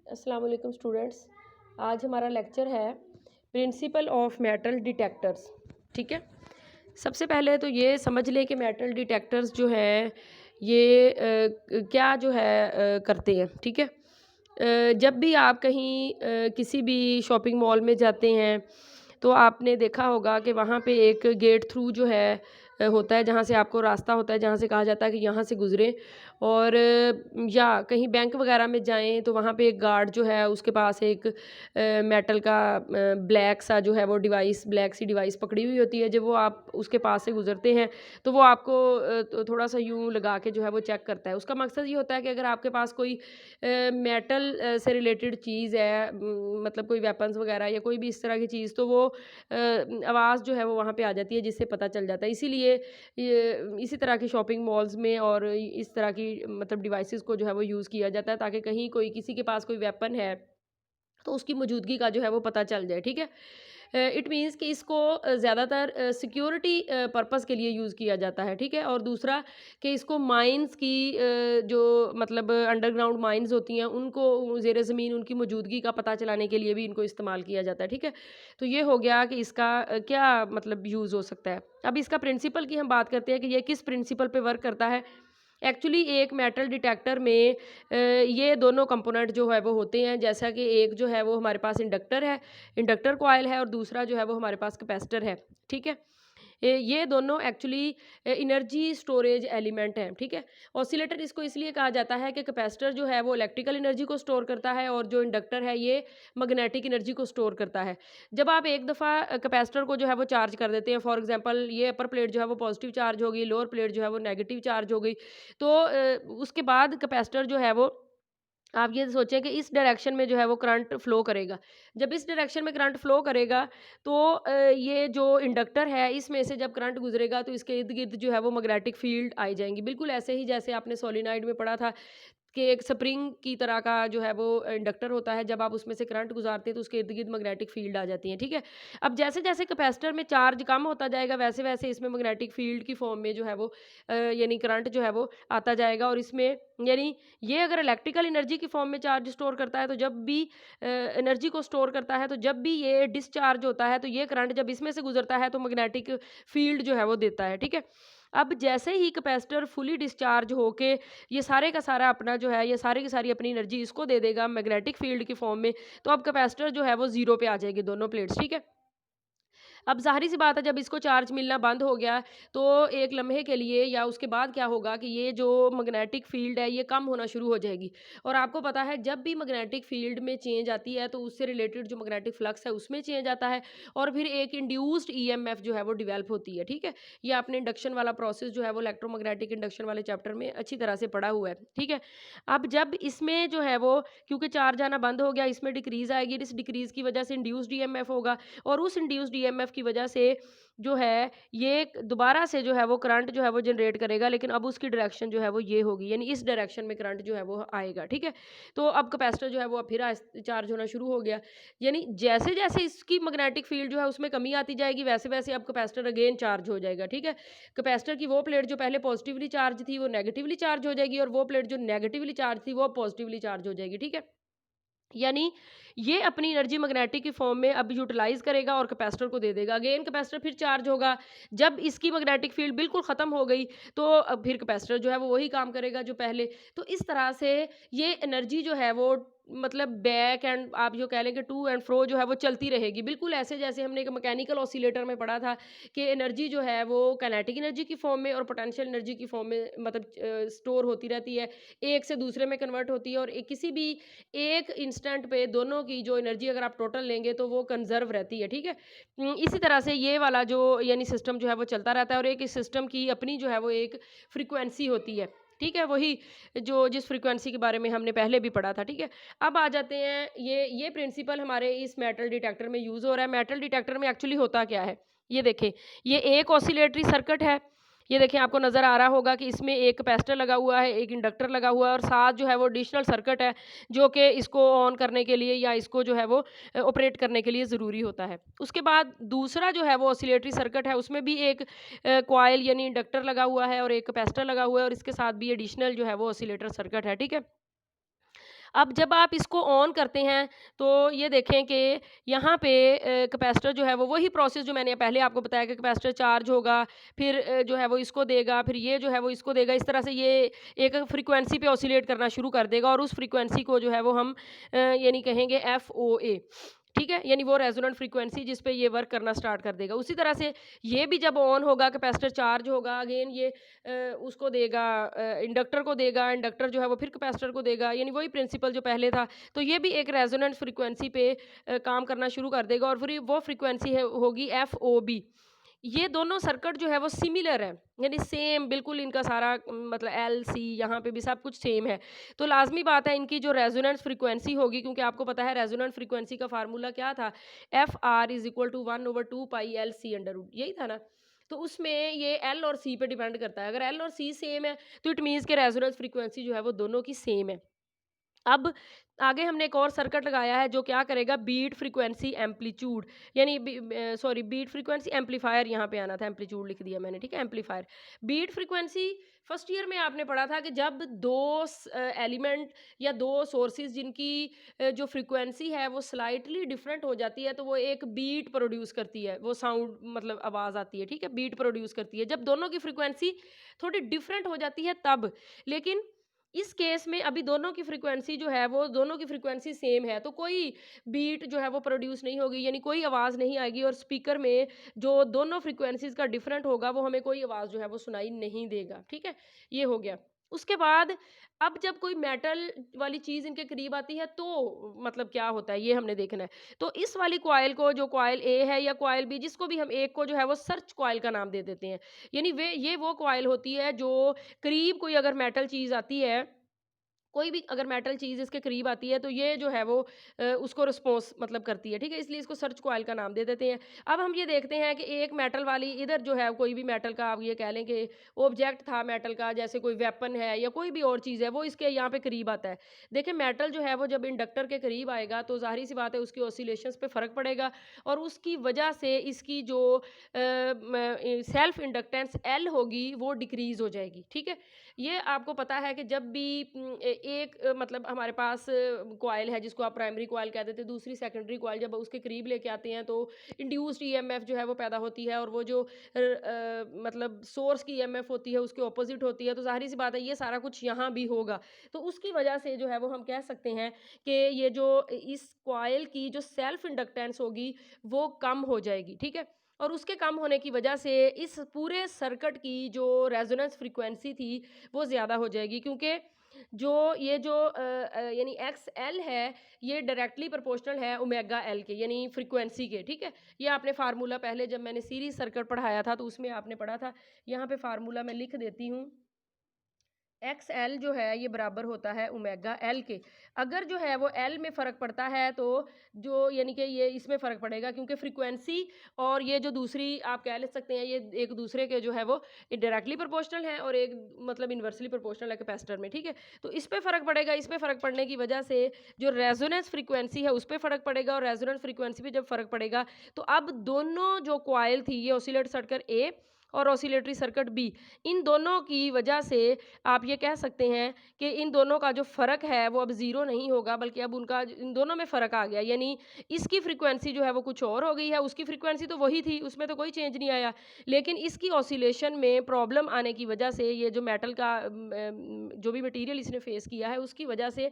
अस्सलाम वालेकुम स्टूडेंट्स। आज हमारा लेक्चर है प्रिंसिपल ऑफ मेटल डिटेक्टर्स। ठीक है, सबसे पहले तो ये समझ लें कि मेटल डिटेक्टर्स जो है ये क्या जो है करते हैं। ठीक है, जब भी आप कहीं किसी भी शॉपिंग मॉल में जाते हैं तो आपने देखा होगा कि वहाँ पे एक गेट थ्रू जो है होता है, जहाँ से आपको रास्ता होता है, जहाँ से कहा जाता है कि यहाँ से गुज़रें। और या कहीं बैंक वगैरह में जाएँ तो वहाँ पे एक गार्ड जो है उसके पास एक मेटल का ब्लैक सा जो है वो डिवाइस, ब्लैक सी डिवाइस पकड़ी हुई होती है। जब वो आप उसके पास से गुज़रते हैं तो वो आपको थोड़ा-सा यूँ लगा के जो है वो चेक करता है। उसका मकसद ये होता है कि अगर आपके पास कोई मेटल से रिलेटेड चीज़ है, मतलब कोई वेपन्स वगैरह या कोई भी इस तरह की चीज़, तो वो आवाज़ जो है वो वहाँ पे आ जाती है, जिससे पता चल जाता है। इसीलिए ये इसी तरह की शॉपिंग मॉल्स में और इस तरह की मतलब डिवाइसेज़ को जो है वो यूज़ किया जाता है, ताकि कहीं कोई किसी के पास कोई वेपन है तो उसकी मौजूदगी का जो है वो पता चल जाए। ठीक है, इट मीन्स कि इसको ज़्यादातर सिक्योरिटी पर्पस के लिए यूज़ किया जाता है। ठीक है, और दूसरा कि इसको माइंस की जो मतलब अंडरग्राउंड माइंस होती हैं उनको ज़ेर ज़मीन उनकी मौजूदगी का पता चलाने के लिए भी इनको इस्तेमाल किया जाता है। ठीक है, तो ये हो गया कि इसका क्या मतलब यूज़ हो सकता है। अब इसका प्रिंसिपल की हम बात करते हैं कि ये किस प्रिंसिपल पे वर्क करता है। एक्चुअली एक मेटल डिटेक्टर में ये दोनों कंपोनेंट जो है वो होते हैं, जैसा कि एक जो है वो हमारे पास इंडक्टर है, इंडक्टर कॉइल है, और दूसरा जो है वो हमारे पास कैपेसिटर है। ठीक है, ये दोनों एक्चुअली एनर्जी स्टोरेज एलिमेंट हैं। ठीक है, ऑसिलेटर इसको इसलिए कहा जाता है कि कैपेसिटर जो है वो इलेक्ट्रिकल एनर्जी को स्टोर करता है और जो इंडक्टर है ये मैग्नेटिक एनर्जी को स्टोर करता है। जब आप एक दफ़ा कैपेसिटर को जो है वो चार्ज कर देते हैं, फॉर एग्जांपल ये अपर प्लेट जो है वो पॉजिटिव चार्ज हो गई, लोअर प्लेट जो है वो नेगेटिव चार्ज हो गई, तो उसके बाद कैपेसिटर जो है वो, आप ये सोचें कि इस डायरेक्शन में जो है वो करंट फ्लो करेगा। जब इस डायरेक्शन में करंट फ्लो करेगा तो ये जो इंडक्टर है इसमें से जब करंट गुजरेगा तो इसके इर्द-गिर्द जो है वो मैग्नेटिक फील्ड आई जाएँगी। बिल्कुल ऐसे ही जैसे आपने सोलेनॉइड में पढ़ा था कि एक स्प्रिंग की तरह का जो है वो इंडक्टर होता है, जब आप उसमें से करंट गुजारते हैं तो उसके इर्द-गिर्द मैग्नेटिक फील्ड आ जाती है। ठीक है? अब जैसे-जैसे कैपेसिटर में चार्ज कम होता जाएगा, वैसे-वैसे इसमें मैग्नेटिक फील्ड की फॉर्म में जो है वो यानी करंट जो है वो आता जाएगा, और इसमें यानी ये अगर इलेक्ट्रिकल एनर्जी की फॉर्म में चार्ज स्टोर करता है, तो जब भी एनर्जी को स्टोर करता है, तो जब भी ये डिस्चार्ज होता है तो ये करंट जब इसमें से गुजरता है तो मैग्नेटिक फील्ड जो है वो देता है। ठीक है? अब जैसे ही कैपेसिटर फुली डिस्चार्ज होके ये सारे का सारा अपना जो है, ये सारी की सारी अपनी एनर्जी इसको दे देगा मैग्नेटिक फील्ड की फॉर्म में, तो अब कैपेसिटर जो है वो ज़ीरो पे आ जाएगी दोनों प्लेट्स। ठीक है? अब ज़ाहिर-सी बात है, जब इसको चार्ज मिलना बंद हो गया तो एक लम्हे के लिए या उसके बाद क्या होगा कि ये जो मैग्नेटिक फ़ील्ड है ये कम होना शुरू हो जाएगी। और आपको पता है जब भी मैग्नेटिक फ़ील्ड में चेंज आती है तो उससे रिलेटेड जो मैग्नेटिक फ्लक्स है उसमें चेंज आता है, और फिर एक इंड्यूस्ड ईएमएफ जो है वो डेवलप होती है। ठीक है? ये आपने इंडक्शन वाला प्रोसेस जो है वो इलेक्ट्रोमैग्नेटिक इंडक्शन वाले चैप्टर में अच्छी तरह से पढ़ा हुआ है। ठीक है? अब जब इसमें जो है वो, क्योंकि चार्ज आना बंद हो गया, इसमें डिक्रीज़ आएगी, इस डिक्रीज़ की वजह से इंड्यूस्ड ईएमएफ होगा, और उस इंड्यूस्ड ईएमएफ की वजह से जो है ये दोबारा से जो है वो करंट जो है वो जनरेट करेगा, लेकिन अब उसकी डायरेक्शन जो है वो ये होगी, यानी इस डायरेक्शन में करंट जो है वो आएगा। ठीक है? तो अब कैपेसिटर जो है वो फिर चार्ज होना शुरू हो गया, यानी जैसे जैसे इसकी मैग्नेटिक फील्ड जो है उसमें कमी आती जाएगी, वैसे वैसे अब कैपेसिटर अगेन चार्ज हो जाएगा। ठीक है? कैपेसिटर की वो प्लेट जो पहले पॉजिटिवली चार्ज थी वो नेगेटिवली चार्ज हो जाएगी, और वो प्लेट जो नेगेटिवली चार्ज थी वो पॉजिटिवली चार्ज हो जाएगी। ठीक है? यानी ये अपनी एनर्जी मैग्नेटिक की फॉर्म में अब यूटिलाइज करेगा और कैपेसिटर को दे देगा। अगेन कैपेसिटर फिर चार्ज होगा। जब इसकी मैग्नेटिक फील्ड बिल्कुल ख़त्म हो गई तो अब फिर कैपेसिटर जो है वो वही काम करेगा जो पहले। तो इस तरह से ये एनर्जी जो है वो मतलब बैक एंड आप जो कह लें कि टू एंड फ्रो जो है वो चलती रहेगी। बिल्कुल ऐसे जैसे हमने एक मैकेनिकल ऑसिलेटर में पढ़ा था कि एनर्जी जो है वो काइनेटिक एनर्जी की फॉर्म में और पोटेंशियल एनर्जी की फॉर्म में मतलब स्टोर होती रहती है। एक से दूसरे में कन्वर्ट होती है, और किसी भी एक इंस्टेंट पे दोनों की जो एनर्जी अगर आप टोटल लेंगे तो वो कंजर्व रहती है। ठीक है? इसी तरह से ये वाला जो यानी सिस्टम जो है वो चलता रहता है, और एक इस सिस्टम की अपनी जो है वो एक फ्रीक्वेंसी होती है। ठीक है? वही जो जिस फ्रीक्वेंसी के बारे में हमने पहले भी पढ़ा था। ठीक है? अब आ जाते हैं, ये प्रिंसिपल हमारे इस मेटल डिटेक्टर में यूज़ हो रहा है। मेटल डिटेक्टर में एक्चुअली होता क्या है? ये देखें, ये एक ऑसिलेटरी सर्किट है। ये देखें, आपको नज़र आ रहा होगा कि इसमें एक कैपेसिटर लगा हुआ है, एक इंडक्टर लगा हुआ है, और साथ जो है वो एडिशनल सर्किट है जो कि इसको ऑन करने के लिए या इसको जो है वो ऑपरेट करने के लिए ज़रूरी होता है। उसके बाद दूसरा जो है वो ऑसिलेटरी सर्किट है, उसमें भी एक कॉइल यानी इंडक्टर लगा हुआ है और एक कैपेसिटर लगा हुआ है, और इसके साथ भी एडिशनल जो है वो ऑसिलेटर सर्किट है। ठीक है? अब जब आप इसको ऑन करते हैं तो ये देखें कि यहाँ पे कैपेसिटर जो है वो वही प्रोसेस जो मैंने पहले आपको बताया कि कैपेसिटर चार्ज होगा, फिर जो है वो इसको देगा, फिर ये जो है वो इसको देगा। इस तरह से ये एक फ्रीक्वेंसी पे ऑसिलेट करना शुरू कर देगा और उस फ्रीक्वेंसी को जो है वो हम यानी कहेंगे FOA, ठीक है, यानी वो रेजोनेंट फ्रीक्वेंसी जिस पे ये वर्क करना स्टार्ट कर देगा। उसी तरह से ये भी जब ऑन होगा, कैपेसिटर चार्ज होगा, अगेन ये उसको देगा, इंडक्टर को देगा, इंडक्टर जो है वो फिर कैपेसिटर को देगा, यानी वही प्रिंसिपल जो पहले था। तो ये भी एक रेजोनेंट फ्रीक्वेंसी पे काम करना शुरू कर देगा और फिर वो फ्रीक्वेंसी है होगी FOB। ये दोनों सर्किट जो है वो सिमिलर है, यानी सेम बिल्कुल इनका सारा मतलब LC यहाँ पे भी सब कुछ सेम है। तो लाजमी बात है इनकी जो रेजोनेंस फ्रीक्वेंसी होगी, क्योंकि आपको पता है रेजोनेंट फ्रीक्वेंसी का फार्मूला क्या था, FR is equal to 1/2 pi LC under root, यही था ना। तो उसमें ये L और C पे डिपेंड करता है। अगर L और C सेम है तो इट मीन्स के रेजोनेंस फ्रीक्वेंसी जो है वो दोनों की सेम है। अब आगे हमने एक और सर्किट लगाया है जो क्या करेगा, बीट फ्रीक्वेंसी एम्पलीट्यूड, यानी सॉरी बीट फ्रीक्वेंसी एम्पलीफायर, यहाँ पे आना था, एम्पलीट्यूड लिख दिया मैंने, ठीक है, amplifier. Beat frequency first year में आपने पढ़ा था कि जब दो एलिमेंट या दो सोर्सेज जिनकी जो फ्रीक्वेंसी है वो स्लाइटली डिफरेंट हो जाती है तो वो एक बीट प्रोड्यूस करती है, वो साउंड मतलब आवाज़ आती है, ठीक है, बीट प्रोड्यूस करती है जब दोनों की फ्रीक्वेंसी थोड़ी डिफरेंट हो जाती है तब। लेकिन इस केस में अभी दोनों की फ्रीक्वेंसी जो है वो दोनों की फ्रीक्वेंसी सेम है, तो कोई बीट जो है वो प्रोड्यूस नहीं होगी, यानी कोई आवाज़ नहीं आएगी और स्पीकर में जो दोनों फ्रीक्वेंसीज का डिफरेंट होगा वो हमें कोई आवाज़ जो है वो सुनाई नहीं देगा, ठीक है, ये हो गया। उसके बाद अब जब कोई मेटल वाली चीज़ इनके करीब आती है तो मतलब क्या होता है ये हमने देखना है। तो इस वाली कॉइल को, जो कॉइल A है या कॉइल B, जिसको भी हम एक को जो है वो सर्च कॉइल का नाम दे देते हैं, यानी वे ये वो कॉइल होती है जो करीब कोई अगर मेटल चीज़ आती है, कोई भी अगर मेटल चीज़ इसके करीब आती है तो ये जो है वो उसको रिस्पॉन्स मतलब करती है, ठीक है, इसलिए इसको सर्च कॉइल का नाम दे देते हैं। अब हम ये देखते हैं कि एक मेटल वाली इधर जो है कोई भी मेटल का आप ये कह लें कि ऑब्जेक्ट था मेटल का, जैसे कोई वेपन है या कोई भी और चीज़ है, वो इसके यहाँ पे करीब आता है। देखिए मेटल जो है वो जब इंडक्टर के करीब आएगा तो ज़ाहिर सी बात है उसकी ऑसिलेशंस पे फ़र्क पड़ेगा और उसकी वजह से इसकी जो सेल्फ इंडक्टेंस L होगी वो डिक्रीज़ हो जाएगी, ठीक है। ये आपको पता है कि जब भी एक मतलब हमारे पास कॉइल है जिसको आप प्राइमरी कॉइल कहते थे, दूसरी सेकेंडरी कॉइल जब उसके करीब लेके आते हैं तो इंड्यूस्ड ईएमएफ जो है वो पैदा होती है और वो जो मतलब सोर्स की ईएमएफ होती है उसके ऑपोजिट होती है, तो जाहिर सी बात है ये सारा कुछ यहाँ भी होगा। तो उसकी वजह से जो है वो हम कह सकते हैं कि ये जो इस कॉइल की जो सेल्फ इंडक्टेंस होगी वो कम हो जाएगी, ठीक है। और उसके कम होने की वजह से इस पूरे सर्किट की जो रेजोनेंस फ्रीक्वेंसी थी वो ज़्यादा हो जाएगी, क्योंकि जो ये जो यानी XL है ये डायरेक्टली प्रोपोर्शनल है ओमेगा L के, यानी फ्रीक्वेंसी के, ठीक है। ये आपने फार्मूला पहले जब मैंने सीरीज सर्किट पढ़ाया था तो उसमें आपने पढ़ा था। यहाँ पे फार्मूला मैं लिख देती हूँ, XL जो है ये बराबर होता है ओमेगा L के। अगर जो है वो L में फ़र्क पड़ता है तो जो यानी कि ये इसमें फ़र्क पड़ेगा, क्योंकि फ्रीक्वेंसी और ये जो दूसरी आप कह ले सकते हैं ये एक दूसरे के जो है वो डायरेक्टली प्रोपोर्शनल है और एक मतलब इन्वर्सली प्रोपोर्शनल है कैपेसिटर में, ठीक है। तो इस पे फ़र्क पड़ेगा, इस पे फ़र्क पड़ने की वजह से जो रेजोनेंस फ्रीक्वेंसी है उस पे फ़र्क पड़ेगा और रेजोनेंस फ्रीक्वेंसी पे जब फ़र्क पड़ेगा तो अब दोनों जो कॉइल थी ये ऑसिलेट सर्किट A और ऑसिलेटरी सर्किट B, इन दोनों की वजह से आप ये कह सकते हैं कि इन दोनों का जो फ़र्क है वो अब ज़ीरो नहीं होगा, बल्कि अब उनका इन दोनों में फ़र्क आ गया, यानी इसकी फ्रीक्वेंसी जो है वो कुछ और हो गई है, उसकी फ्रीक्वेंसी तो वही थी, उसमें तो कोई चेंज नहीं आया, लेकिन इसकी ऑसिलेशन में प्रॉब्लम आने की वजह से ये जो मेटल का जो भी मटेरियल इसने फेस किया है उसकी वजह से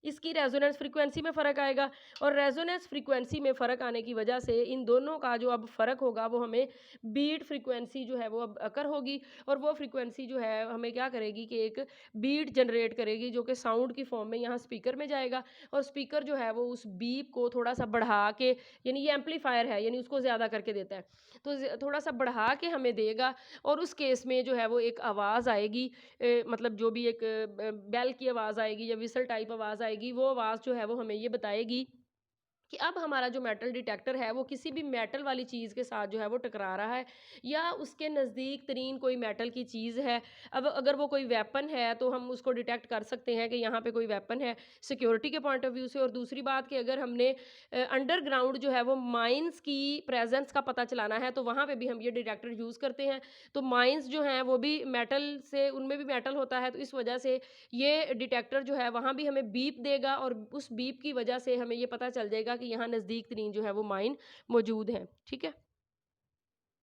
इसकी रेजोनेंस फ्रीक्वेंसी में फ़र्क आएगा और रेजोनेंस फ्रीक्वेंसी में फ़र्क आने की वजह से इन दोनों का जो अब फ़र्क होगा वो हमें बीट फ्रीक्वेंसी जो है वो अब अकर होगी और वो फ्रीक्वेंसी जो है हमें क्या करेगी कि एक बीट जनरेट करेगी जो कि साउंड की फॉर्म में यहाँ स्पीकर में जाएगा और स्पीकर जो है वो उस बीप को थोड़ा सा बढ़ा के, यानी ये एम्पलीफायर है यानी उसको ज़्यादा करके देता है, तो थोड़ा सा बढ़ा के हमें देगा और उस केस में जो है वो एक आवाज़ आएगी, मतलब जो भी एक बेल की आवाज़ आएगी या विसल टाइप आवाज़ आएगी, वो आवाज़ जो है वो हमें ये बताएगी कि अब हमारा जो मेटल डिटेक्टर है वो किसी भी मेटल वाली चीज़ के साथ जो है वो टकरा रहा है या उसके नज़दीक तरीन कोई मेटल की चीज़ है। अब अगर वो कोई वेपन है तो हम उसको डिटेक्ट कर सकते हैं कि यहाँ पे कोई वेपन है सिक्योरिटी के पॉइंट ऑफ व्यू से। और दूसरी बात कि अगर हमने अंडरग्राउंड जो है वो माइंस की प्रेजेंस का पता चलाना है तो वहाँ पे भी हम ये डिटेक्टर यूज़ करते हैं। तो माइंस जो हैं वो भी मेटल से, उनमें भी मेटल होता है, तो इस वजह से ये डिटेक्टर जो है वहाँ भी हमें बीप देगा और उस बीप की वजह से हमें ये पता चल जाएगा कि यहाँ नज़दीक तरीन जो है वो माइन मौजूद है। ठीक है।